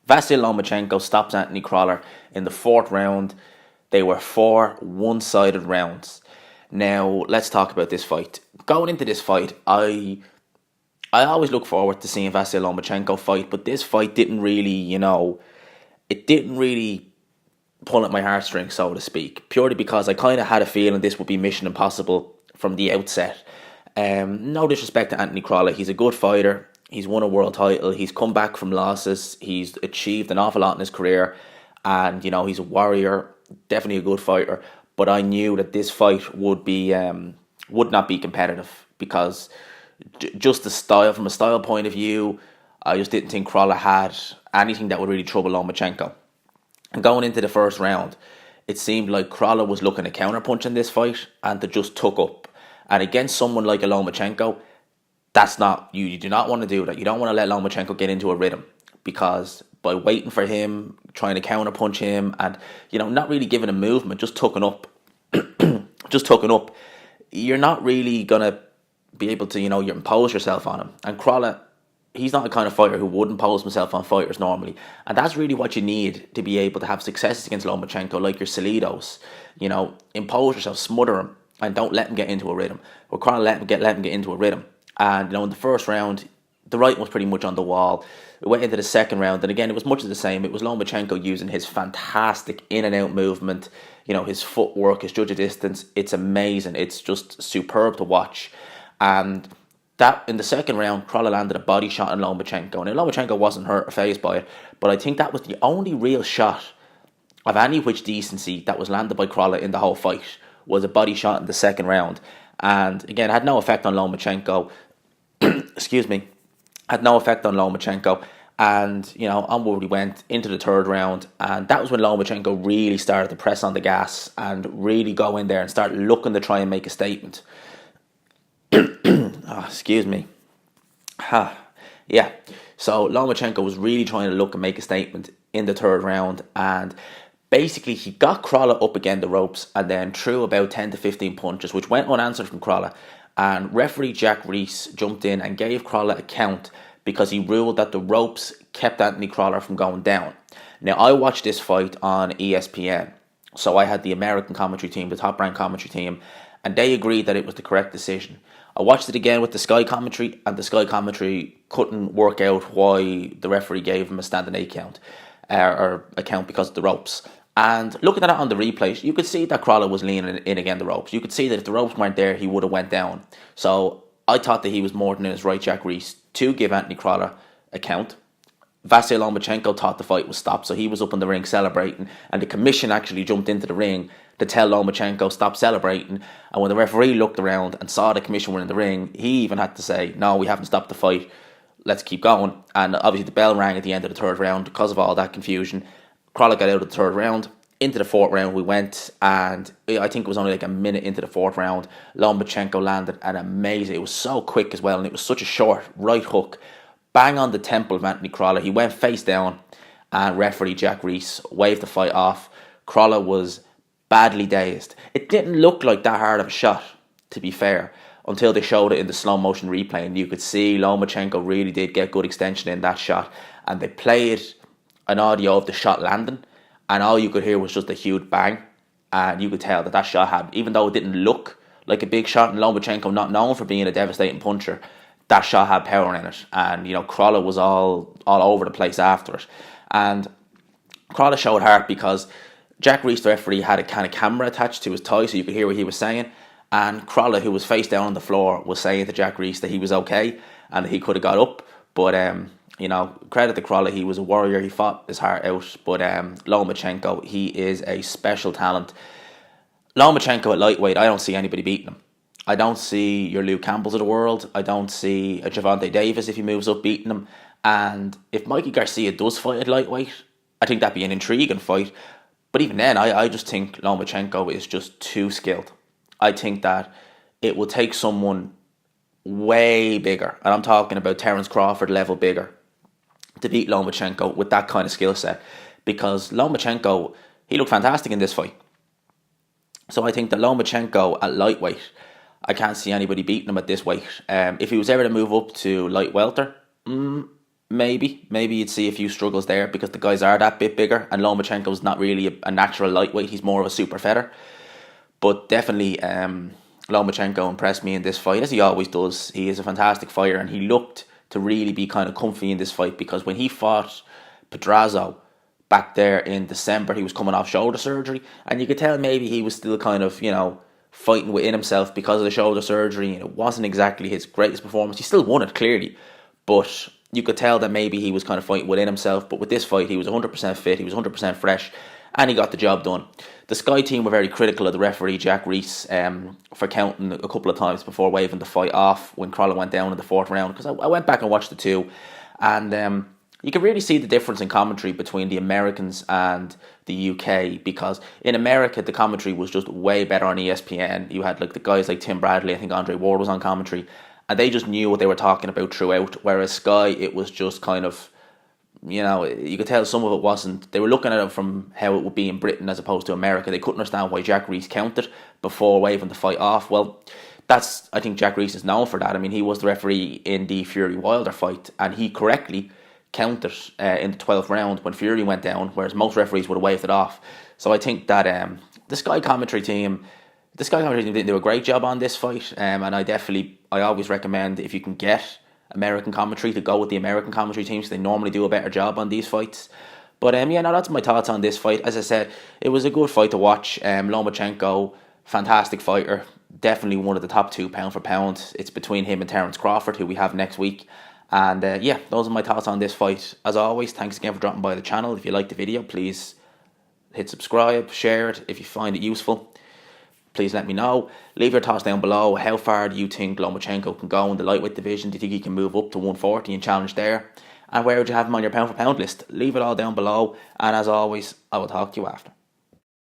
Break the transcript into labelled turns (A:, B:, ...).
A: Vasyl Lomachenko stops Anthony Crolla in the fourth round. They were four one-sided rounds. Now, let's talk about this fight. Going into this fight, I always look forward to seeing Vasyl Lomachenko fight, but this fight didn't really, it didn't really pull at my heartstrings, so to speak, purely because I kind of had a feeling this would be mission impossible from the outset. No disrespect to Anthony Crolla, he's a good fighter. He's won a world title. He's come back from losses. He's achieved an awful lot in his career, and he's a warrior, definitely a good fighter. But I knew that this fight would not be competitive because just the style, from a style point of view, I just didn't think Crolla had anything that would really trouble Lomachenko. And going into the first round, it seemed like Crolla was looking to counterpunch in this fight and to just tuck up. And against someone like a Lomachenko, that's not, you do not want to do that. You don't want to let Lomachenko get into a rhythm, because by waiting for him, trying to counterpunch him, and not really giving him movement, just tucking up, you're not really gonna be able to you impose yourself on him. And Crolla, he's not the kind of fighter who would impose himself on fighters normally, and that's really what you need to be able to have successes against Lomachenko, like your Salidos. Impose yourself, smother him, and don't let him get into a rhythm. But Crolla let him get into a rhythm. And in the first round, the writing was pretty much on the wall. We went into the second round, and again, it was much of the same. It was Lomachenko using his fantastic in and out movement, his footwork, his judge of distance. It's amazing. It's just superb to watch. And that in the second round, Crolla landed a body shot on Lomachenko. And Lomachenko wasn't hurt or fazed by it, but I think that was the only real shot of any which decency that was landed by Crolla in the whole fight, was a body shot in the second round. And again, had no effect on Lomachenko. Excuse me, had no effect on Lomachenko. And, onward we went into the third round. And that was when Lomachenko really started to press on the gas and really go in there and start looking to try and make a statement. Excuse me. Yeah. So Lomachenko was really trying to look and make a statement in the third round. And basically, he got Crolla up against the ropes and then threw about 10 to 15 punches, which went unanswered from Crolla. And referee Jack Reese jumped in and gave Crolla a count because he ruled that the ropes kept Anthony Crolla from going down. Now, I watched this fight on ESPN, so I had the American commentary team, the top-ranked commentary team, and they agreed that it was the correct decision. I watched it again with the Sky commentary, and the Sky commentary couldn't work out why the referee gave him a standing 8 count, or a count because of the ropes. And looking at it on the replays, you could see that Crolla was leaning in against the ropes. You could see that if the ropes weren't there, he would have went down. So I thought that he was more than in his right, Jack Reese, to give Anthony Crolla a count. Vasyl Lomachenko thought the fight was stopped, so he was up in the ring celebrating. And the commission actually jumped into the ring to tell Lomachenko stop celebrating. And when the referee looked around and saw the commission were in the ring, he even had to say, no, we haven't stopped the fight. Let's keep going. And obviously the bell rang at the end of the third round because of all that confusion. Crolla got out of the third round. Into the fourth round we went, and I think it was only like a minute into the fourth round, Lomachenko landed an amazing, it was so quick as well, and it was such a short right hook, bang on the temple of Anthony Crolla. He went face down, and referee Jack Reese waved the fight off. Crolla was badly dazed. It didn't look like that hard of a shot, to be fair, until they showed it in the slow motion replay, and you could see Lomachenko really did get good extension in that shot, and they played an audio of the shot landing, and all you could hear was just a huge bang, and you could tell that shot had, even though it didn't look like a big shot, and Lomachenko not known for being a devastating puncher, that shot had power in it. And Crolla was all over the place after it, and Crolla showed heart because Jack Reese, the referee, had a kind of camera attached to his tie so you could hear what he was saying, and Crolla, who was face down on the floor, was saying to Jack Reese that he was okay and that he could have got up, but credit to Crolla, he was a warrior, he fought his heart out. But Lomachenko, he is a special talent. Lomachenko at lightweight, I don't see anybody beating him. I don't see your Luke Campbells of the world. I don't see a Gervonta Davis, if he moves up, beating him. And if Mikey Garcia does fight at lightweight, I think that'd be an intriguing fight. But even then, I just think Lomachenko is just too skilled. I think that it will take someone way bigger, and I'm talking about Terence Crawford level bigger, to beat Lomachenko with that kind of skill set, because Lomachenko, he looked fantastic in this fight. So I think that Lomachenko at lightweight, I can't see anybody beating him at this weight. If he was ever to move up to light welter, Maybe you'd see a few struggles there because the guys are that bit bigger, and Lomachenko's not really a natural lightweight. He's more of a super feather. But definitely, Lomachenko impressed me in this fight, as he always does. He is a fantastic fighter, and he looked to really be kind of comfy in this fight because when he fought Pedraza back there in December, he was coming off shoulder surgery, and you could tell maybe he was still kind of, fighting within himself because of the shoulder surgery, and it wasn't exactly his greatest performance. He still won it, clearly, but you could tell that maybe he was kind of fighting within himself. But with this fight, he was 100% fit, he was 100% fresh, and he got the job done. The Sky team were very critical of the referee, Jack Reese, for counting a couple of times before waving the fight off when Crolla went down in the fourth round, because I went back and watched the two, and you can really see the difference in commentary between the Americans and the UK, because in America the commentary was just way better on ESPN. You had like the guys like Tim Bradley, I think Andre Ward was on commentary, and they just knew what they were talking about throughout, whereas Sky, it was just kind of, you could tell some of it wasn't. They were looking at it from how it would be in Britain as opposed to America. They couldn't understand why Jack Reese counted before waving the fight off. Well, I think Jack Reese is known for that. I mean, he was the referee in the Fury Wilder fight, and he correctly counted in the 12th round when Fury went down, whereas most referees would have waved it off. So I think that the Sky commentary team didn't do a great job on this fight, and I always recommend, if you can get American commentary, to go with the American commentary teams. They normally do a better job on these fights. But that's my thoughts on this fight. As I said, it was a good fight to watch. Lomachenko, fantastic fighter, definitely one of the top two pound for pound. It's between him and Terence Crawford, who we have next week. And those are my thoughts on this fight. As always, thanks again for dropping by the channel. If you liked the video, please hit subscribe, share it if you find it useful. Please let me know. Leave your thoughts down below. How far do you think Lomachenko can go in the lightweight division? Do you think he can move up to 140 and challenge there? And where would you have him on your pound for pound list? Leave it all down below. And as always, I will talk to you after.